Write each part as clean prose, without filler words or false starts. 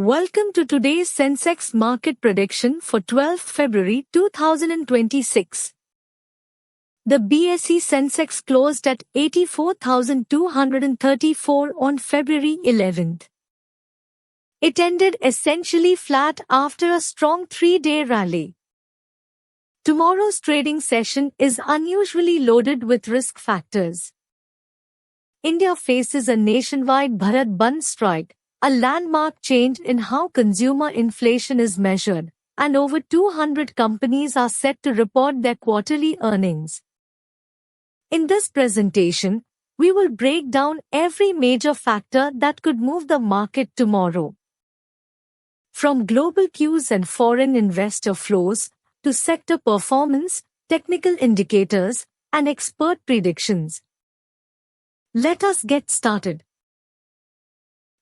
Welcome to today's Sensex market prediction for 12th February 2026. The BSE Sensex closed at 84,234 on February 11th. It ended essentially flat after a strong three-day rally. Tomorrow's trading session is unusually loaded with risk factors. India faces a nationwide Bharat Bandh strike, a landmark change in how consumer inflation is measured, and over 200 companies are set to report their quarterly earnings. In this presentation, we will break down every major factor that could move the market tomorrow. From global cues and foreign investor flows, to sector performance, technical indicators, and expert predictions. Let us get started.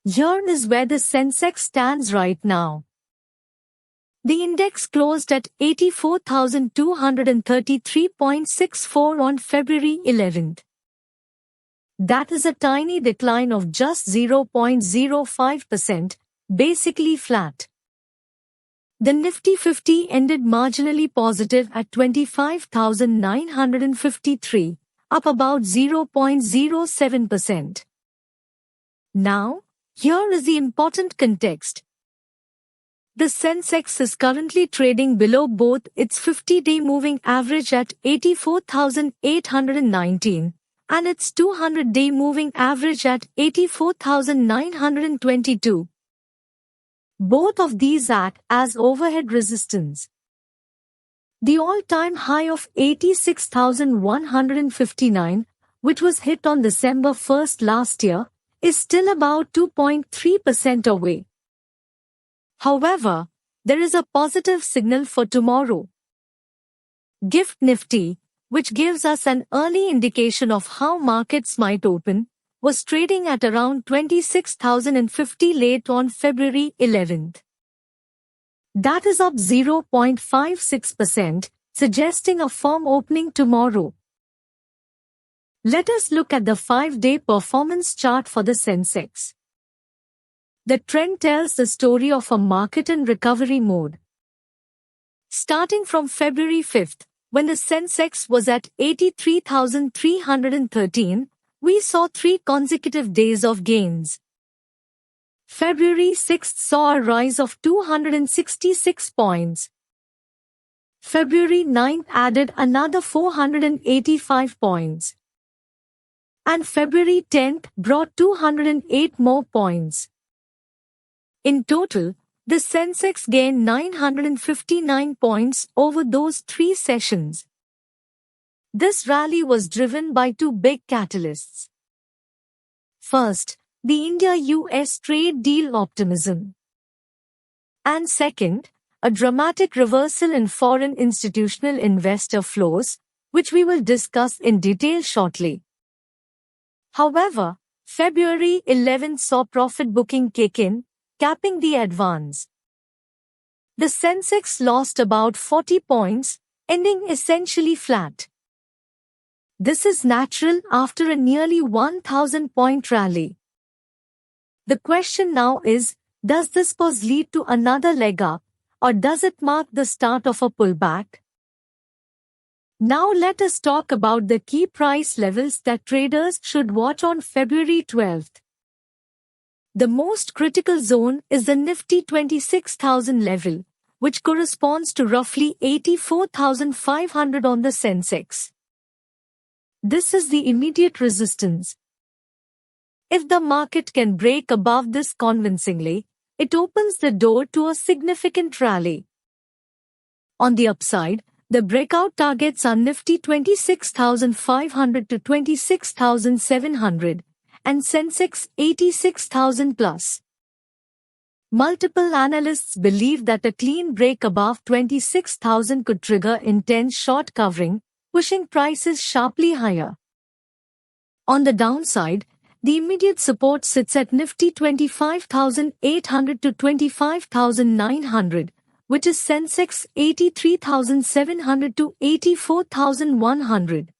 Here is where the Sensex stands right now. The index closed at 84,233.64 on February 11th. That is a tiny decline of just 0.05%, basically flat. The Nifty 50 ended marginally positive at 25,953, up about 0.07%. Now, here is the important context. The Sensex is currently trading below both its 50-day moving average at 84,819 and its 200-day moving average at 84,922. Both of these act as overhead resistance. The all-time high of 86,159, which was hit on December 1st last year, is still about 2.3% away. However, there is a positive signal for tomorrow. GIFT Nifty, which gives us an early indication of how markets might open, was trading at around 26,050 late on February 11th. That is up 0.56%, suggesting a firm opening tomorrow. Let us look at the 5-day performance chart for the Sensex. The trend tells the story of a market in recovery mode. Starting from February 5th, when the Sensex was at 83,313, we saw 3 consecutive days of gains. February 6th saw a rise of 266 points. February 9th added another 485 points. And February 10th brought 208 more points. In total, the Sensex gained 959 points over those 3 sessions. This rally was driven by 2 big catalysts. First, the India-US trade deal optimism. And second, a dramatic reversal in foreign institutional investor flows, which we will discuss in detail shortly. However, February 11th saw profit booking kick in, capping the advance. The Sensex lost about 40 points, ending essentially flat. This is natural after a nearly 1,000-point rally. The question now is, does this pause lead to another leg up, or does it mark the start of a pullback? Now let us talk about the key price levels that traders should watch on February 12th. The most critical zone is the Nifty 26,000 level, which corresponds to roughly 84,500 on the Sensex. This is the immediate resistance. If the market can break above this convincingly, it opens the door to a significant rally. On the upside, the breakout targets are Nifty 26,500 to 26,700 and Sensex 86,000 plus. Multiple analysts believe that a clean break above 26,000 could trigger intense short covering, pushing prices sharply higher. On the downside, the immediate support sits at Nifty 25,800 to 25,900, which is Sensex 83,700 to 84,100.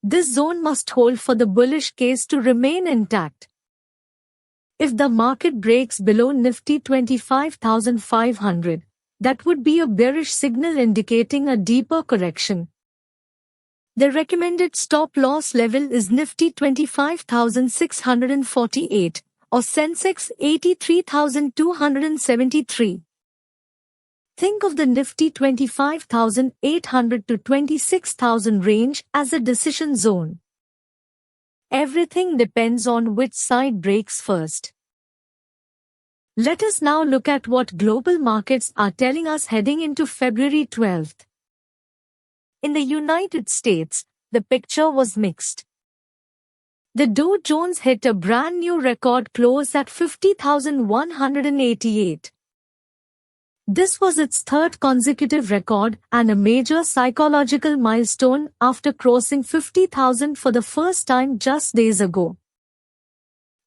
This zone must hold for the bullish case to remain intact. If the market breaks below Nifty 25,500, that would be a bearish signal indicating a deeper correction. The recommended stop-loss level is Nifty 25,648 or Sensex 83,273. Think of the Nifty 25,800 to 26,000 range as a decision zone. Everything depends on which side breaks first. Let us now look at what global markets are telling us heading into February 12th. In the United States, the picture was mixed. The Dow Jones hit a brand new record close at 50,188. This was its third consecutive record and a major psychological milestone after crossing 50,000 for the first time just days ago.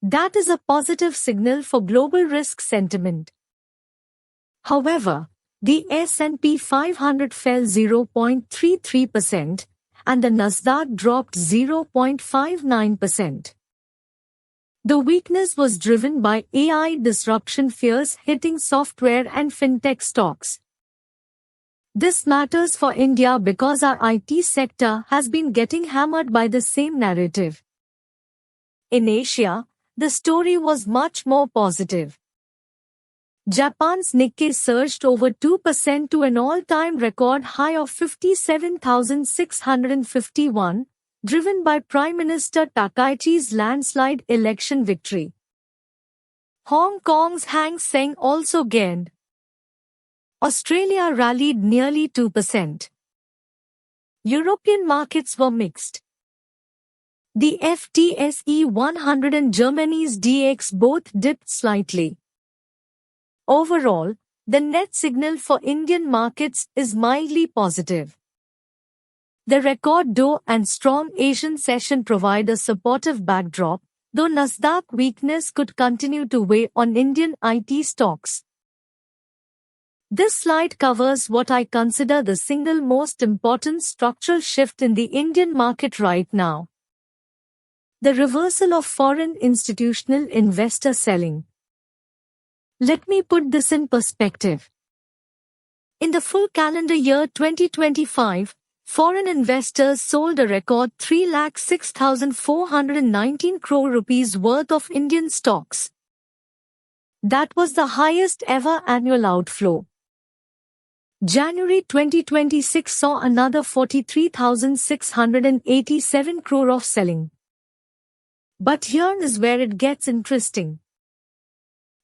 That is a positive signal for global risk sentiment. However, the S&P 500 fell 0.33% and the Nasdaq dropped 0.59%. The weakness was driven by AI disruption fears hitting software and fintech stocks. This matters for India because our IT sector has been getting hammered by the same narrative. In Asia, the story was much more positive. Japan's Nikkei surged over 2% to an all-time record high of 57,651, driven by Prime Minister Takaichi's landslide election victory. Hong Kong's Hang Seng also gained. Australia rallied nearly 2%. European markets were mixed. The FTSE 100 and Germany's DAX both dipped slightly. Overall, the net signal for Indian markets is mildly positive. The record Dow and strong Asian session provide a supportive backdrop, though Nasdaq weakness could continue to weigh on Indian IT stocks. This slide covers what I consider the single most important structural shift in the Indian market right now. The reversal of foreign institutional investor selling. Let me put this in perspective. In the full calendar year 2025, foreign investors sold a record 3,06,419 crore rupees worth of Indian stocks. That was the highest ever annual outflow. January 2026 saw another 43,687 crore of selling. But here is where it gets interesting.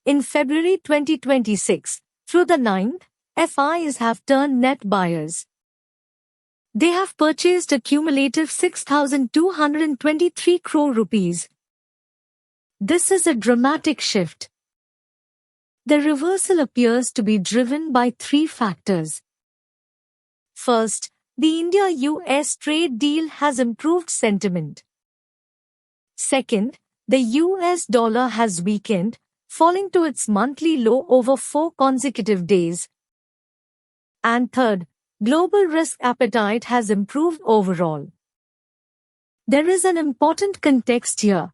In February 2026, through the 9th, FIs have turned net buyers. They have purchased a cumulative 6,223 crore rupees. This is a dramatic shift. The reversal appears to be driven by three factors. First, the India-US trade deal has improved sentiment. Second, the US dollar has weakened, falling to its monthly low over 4 consecutive days. And third, global risk appetite has improved overall. There is an important context here.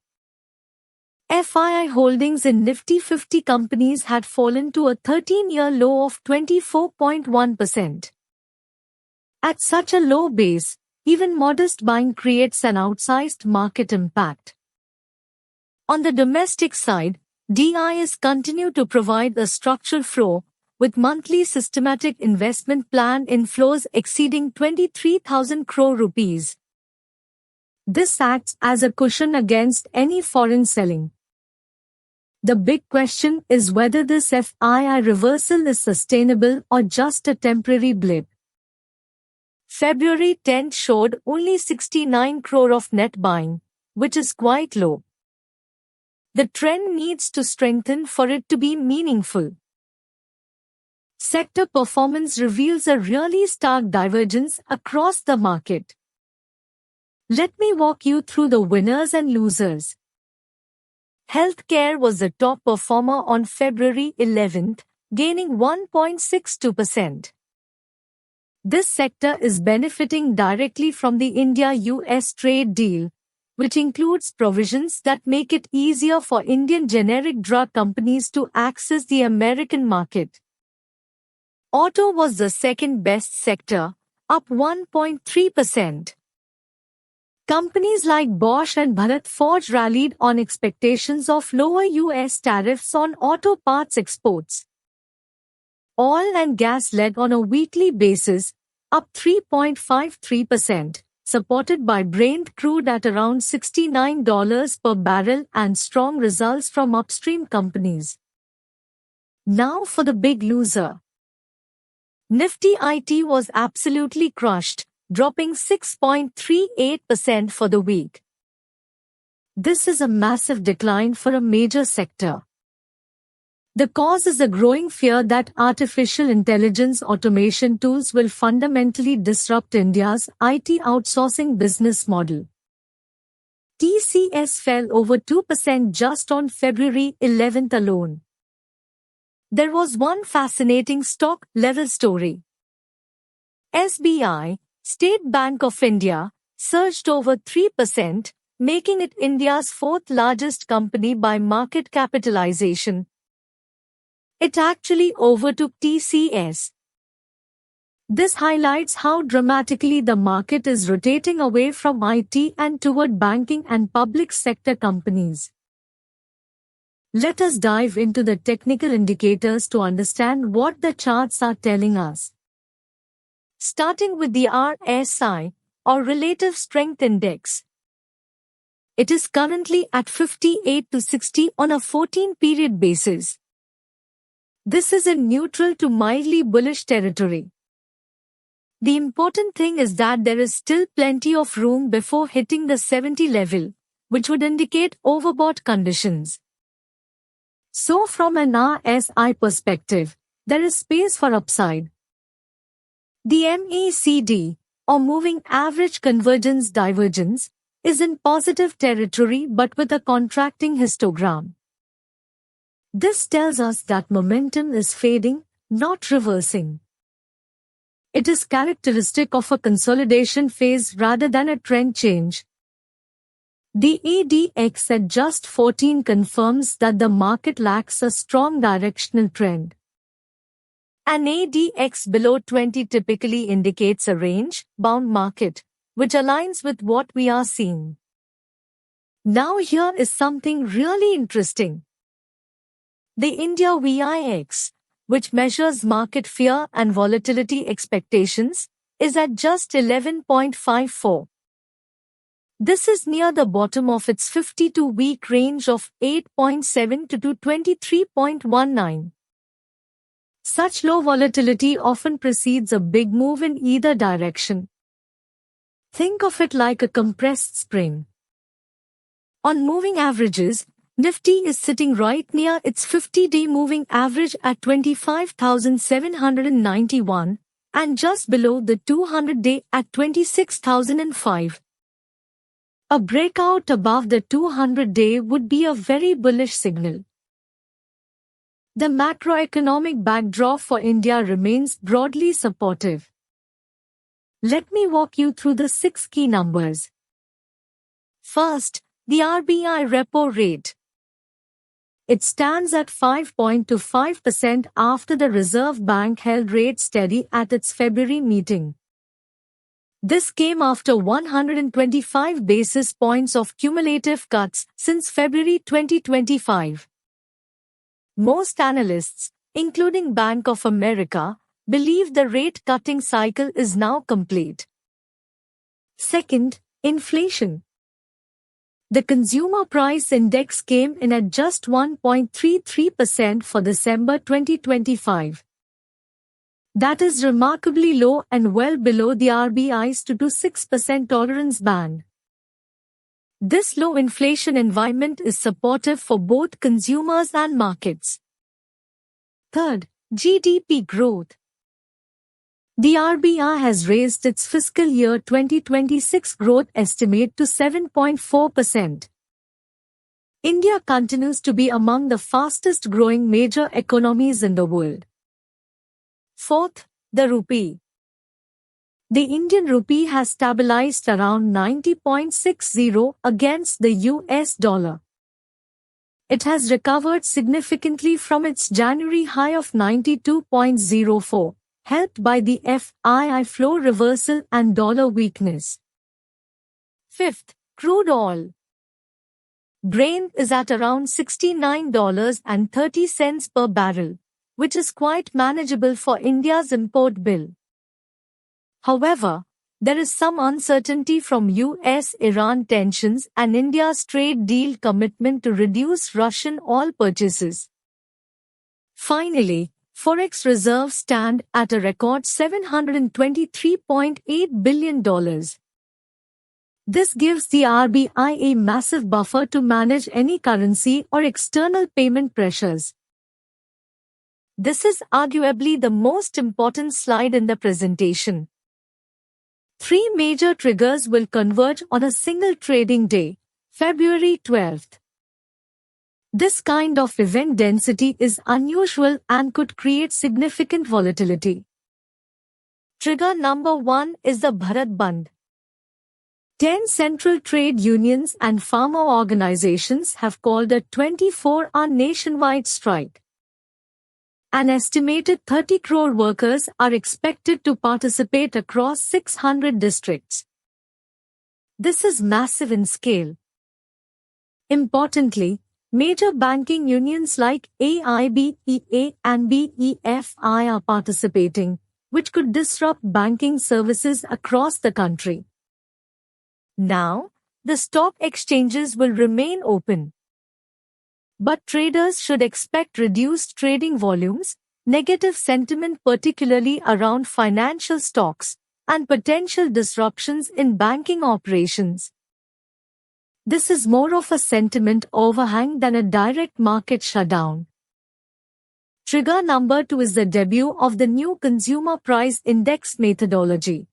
FII holdings in Nifty 50 companies had fallen to a 13-year low of 24.1%. At such a low base, even modest buying creates an outsized market impact. On the domestic side, DIs continue to provide a structural flow, with monthly systematic investment plan inflows exceeding 23,000 crore rupees. This acts as a cushion against any foreign selling. The big question is whether this FII reversal is sustainable or just a temporary blip. February 10th showed only 69 crore of net buying, which is quite low. The trend needs to strengthen for it to be meaningful. Sector performance reveals a really stark divergence across the market. Let me walk you through the winners and losers. Healthcare was the top performer on February 11th, gaining 1.62%. This sector is benefiting directly from the India-US trade deal, which includes provisions that make it easier for Indian generic drug companies to access the American market. Auto was the second best sector, up 1.3%. Companies like Bosch and Bharat Forge rallied on expectations of lower US tariffs on auto parts exports. Oil and gas led on a weekly basis, up 3.53%, supported by Brent crude at around $69 per barrel and strong results from upstream companies. Now for the big loser. Nifty IT was absolutely crushed, dropping 6.38% for the week. This is a massive decline for a major sector. The cause is a growing fear that artificial intelligence automation tools will fundamentally disrupt India's IT outsourcing business model. TCS fell over 2% just on February 11th alone. There was one fascinating stock-level story. SBI, State Bank of India, surged over 3%, making it India's fourth largest company by market capitalization. It actually overtook TCS. This highlights how dramatically the market is rotating away from IT and toward banking and public sector companies. Let us dive into the technical indicators to understand what the charts are telling us. Starting with the RSI, or Relative Strength Index. It is currently at 58 to 60 on a 14-period basis. This is in neutral to mildly bullish territory. The important thing is that there is still plenty of room before hitting the 70 level, which would indicate overbought conditions. So from an RSI perspective, there is space for upside. The MACD, or Moving Average Convergence Divergence, is in positive territory but with a contracting histogram. This tells us that momentum is fading, not reversing. It is characteristic of a consolidation phase rather than a trend change. The ADX at just 14 confirms that the market lacks a strong directional trend. An ADX below 20 typically indicates a range-bound market, which aligns with what we are seeing. Now here is something really interesting. The India VIX, which measures market fear and volatility expectations, is at just 11.54. This is near the bottom of its 52-week range of 8.7 to 23.19. Such low volatility often precedes a big move in either direction. Think of it like a compressed spring. On moving averages, Nifty is sitting right near its 50-day moving average at 25,791 and just below the 200-day at 26,005. A breakout above the 200-day would be a very bullish signal. The macroeconomic backdrop for India remains broadly supportive. Let me walk you through the 6 key numbers. First, the RBI repo rate. It stands at 5.25% after the Reserve Bank held rates steady at its February meeting. This came after 125 basis points of cumulative cuts since February 2025. Most analysts, including Bank of America, believe the rate-cutting cycle is now complete. Second, inflation. The Consumer Price Index came in at just 1.33% for December 2025. That is remarkably low and well below the RBI's 2 to 6% tolerance band. This low inflation environment is supportive for both consumers and markets. Third, GDP growth. The RBI has raised its fiscal year 2026 growth estimate to 7.4%. India continues to be among the fastest growing major economies in the world. Fourth, the rupee. The Indian rupee has stabilized around 90.60 against the US dollar. It has recovered significantly from its January high of 92.04, helped by the FII flow reversal and dollar weakness. Fifth, crude oil. Brent is at around $69.30 per barrel, which is quite manageable for India's import bill. However, there is some uncertainty from US-Iran tensions and India's trade deal commitment to reduce Russian oil purchases. Finally, forex reserves stand at a record $723.8 billion. This gives the RBI a massive buffer to manage any currency or external payment pressures. This is arguably the most important slide in the presentation. Three major triggers will converge on a single trading day, February 12th. This kind of event density is unusual and could create significant volatility. Trigger number 1 is the Bharat Bandh. 10 central trade unions and farmer organizations have called a 24-hour nationwide strike. An estimated 30 crore workers are expected to participate across 600 districts. This is massive in scale. Importantly, major banking unions like AIBEA and BEFI are participating, which could disrupt banking services across the country. Now, the stock exchanges will remain open. But traders should expect reduced trading volumes, negative sentiment particularly around financial stocks, and potential disruptions in banking operations. This is more of a sentiment overhang than a direct market shutdown. Trigger number 2 is the debut of the new Consumer Price Index methodology.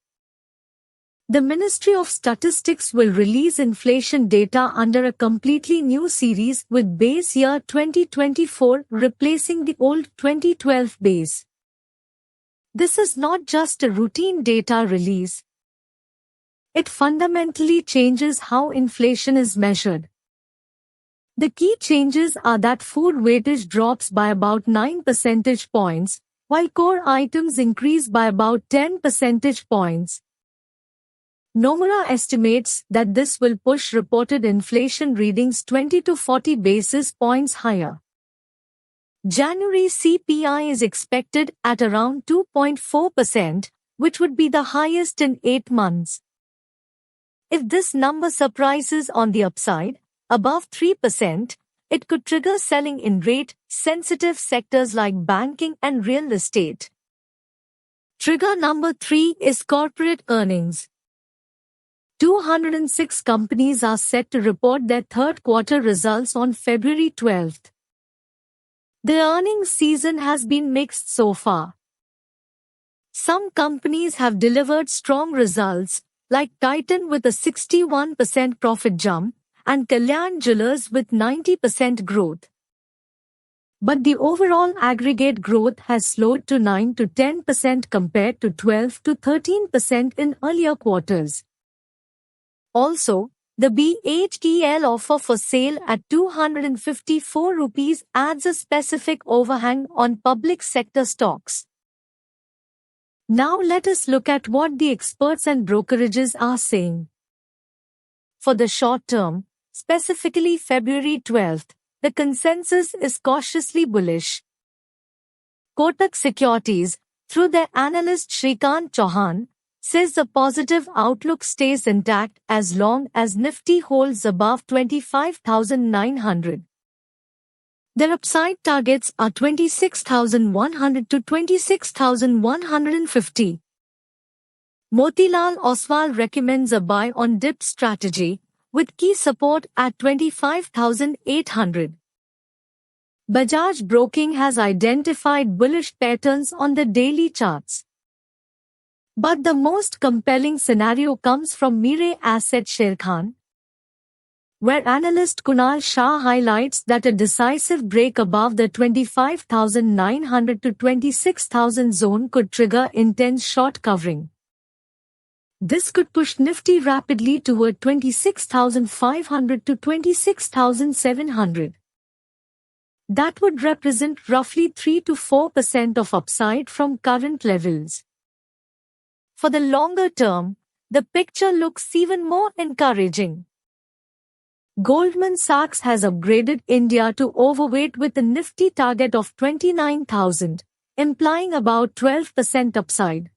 The Ministry of Statistics will release inflation data under a completely new series with base year 2024 replacing the old 2012 base. This is not just a routine data release. It fundamentally changes how inflation is measured. The key changes are that food weightage drops by about 9 percentage points, while core items increase by about 10 percentage points. Nomura estimates that this will push reported inflation readings 20 to 40 basis points higher. January CPI is expected at around 2.4%, which would be the highest in 8 months. If this number surprises on the upside, above 3%, it could trigger selling in rate-sensitive sectors like banking and real estate. Trigger number 3 is corporate earnings. 206 companies are set to report their third quarter results on February 12th. The earnings season has been mixed so far. Some companies have delivered strong results, like Titan with a 61% profit jump, and Kalyan Jewellers with 90% growth. But the overall aggregate growth has slowed to 9 to 10% compared to 12 to 13% in earlier quarters. Also, the BHEL offer for sale at 254 rupees adds a specific overhang on public sector stocks. Now let us look at what the experts and brokerages are saying. For the short term, specifically February 12th, the consensus is cautiously bullish. Kotak Securities, through their analyst Shrikant Chauhan, says the positive outlook stays intact as long as Nifty holds above 25,900. Their upside targets are 26,100 to 26,150. Motilal Oswal recommends a buy on dip strategy, with key support at 25,800. Bajaj Broking has identified bullish patterns on the daily charts. But the most compelling scenario comes from Mirae Asset Sharekhan, where analyst Kunal Shah highlights that a decisive break above the 25,900 to 26,000 zone could trigger intense short covering. This could push Nifty rapidly toward 26,500 to 26,700. That would represent roughly 3 to 4% of upside from current levels. For the longer term, the picture looks even more encouraging. Goldman Sachs has upgraded India to overweight with a Nifty target of 29,000, implying about 12% upside.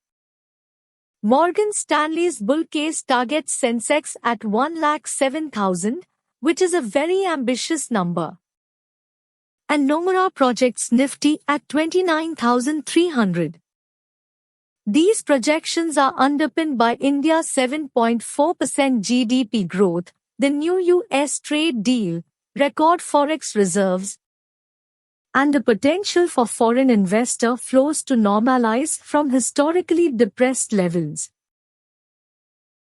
Morgan Stanley's bull case targets Sensex at 107,000, which is a very ambitious number. And Nomura projects Nifty at 29,300. These projections are underpinned by India's 7.4% GDP growth, the new US trade deal, record forex reserves, and the potential for foreign investor flows to normalize from historically depressed levels.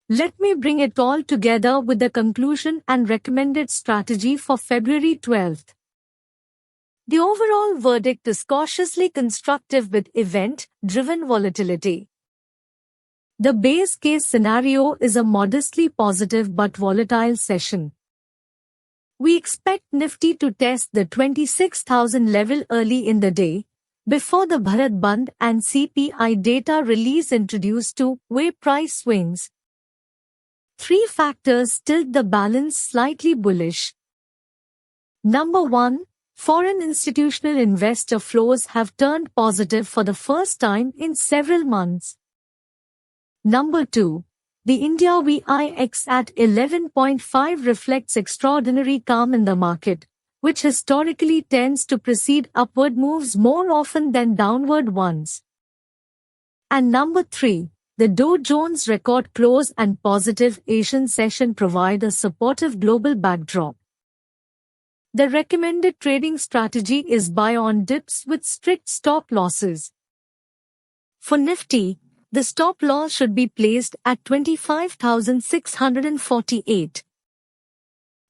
Let me bring it all together with the conclusion and recommended strategy for February 12th. The overall verdict is cautiously constructive with event-driven volatility. The base case scenario is a modestly positive but volatile session. We expect Nifty to test the 26,000 level early in the day, before the Bharat Bandh and CPI data release introduce two-way price swings. Three factors tilt the balance slightly bullish. Number 1. Foreign institutional investor flows have turned positive for the first time in several months. Number 2. The India VIX at 11.5 reflects extraordinary calm in the market, which historically tends to precede upward moves more often than downward ones. And number 3. The Dow Jones record close and positive Asian session provide a supportive global backdrop. The recommended trading strategy is buy on dips with strict stop losses. For Nifty, the stop loss should be placed at 25,648.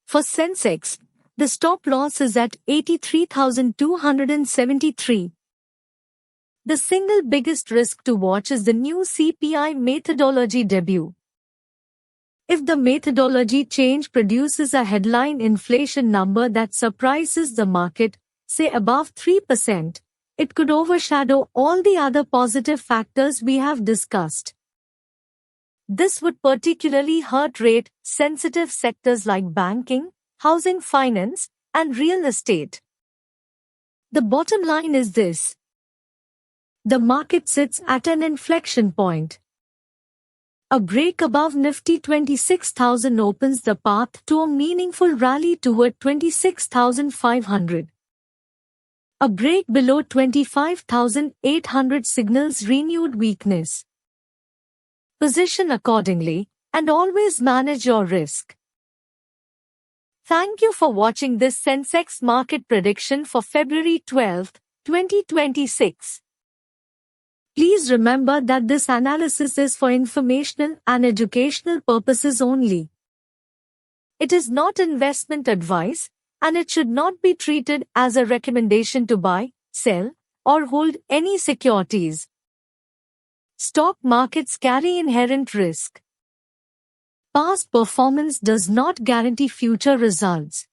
For Sensex, the stop loss is at 83,273. The single biggest risk to watch is the new CPI methodology debut. If the methodology change produces a headline inflation number that surprises the market, say above 3%, it could overshadow all the other positive factors we have discussed. This would particularly hurt rate-sensitive sectors like banking, housing finance, and real estate. The bottom line is this. The market sits at an inflection point. A break above Nifty 26,000 opens the path to a meaningful rally toward 26,500. A break below 25,800 signals renewed weakness. Position accordingly, and always manage your risk. Thank you for watching this Sensex market prediction for February 12, 2026. Please remember that this analysis is for informational and educational purposes only. It is not investment advice, and it should not be treated as a recommendation to buy, sell, or hold any securities. Stock markets carry inherent risk. Past performance does not guarantee future results.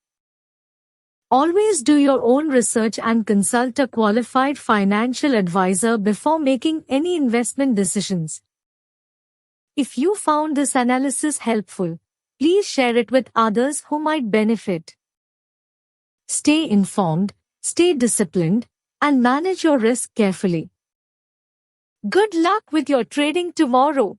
Always do your own research and consult a qualified financial advisor before making any investment decisions. If you found this analysis helpful, please share it with others who might benefit. Stay informed, stay disciplined, and manage your risk carefully. Good luck with your trading tomorrow.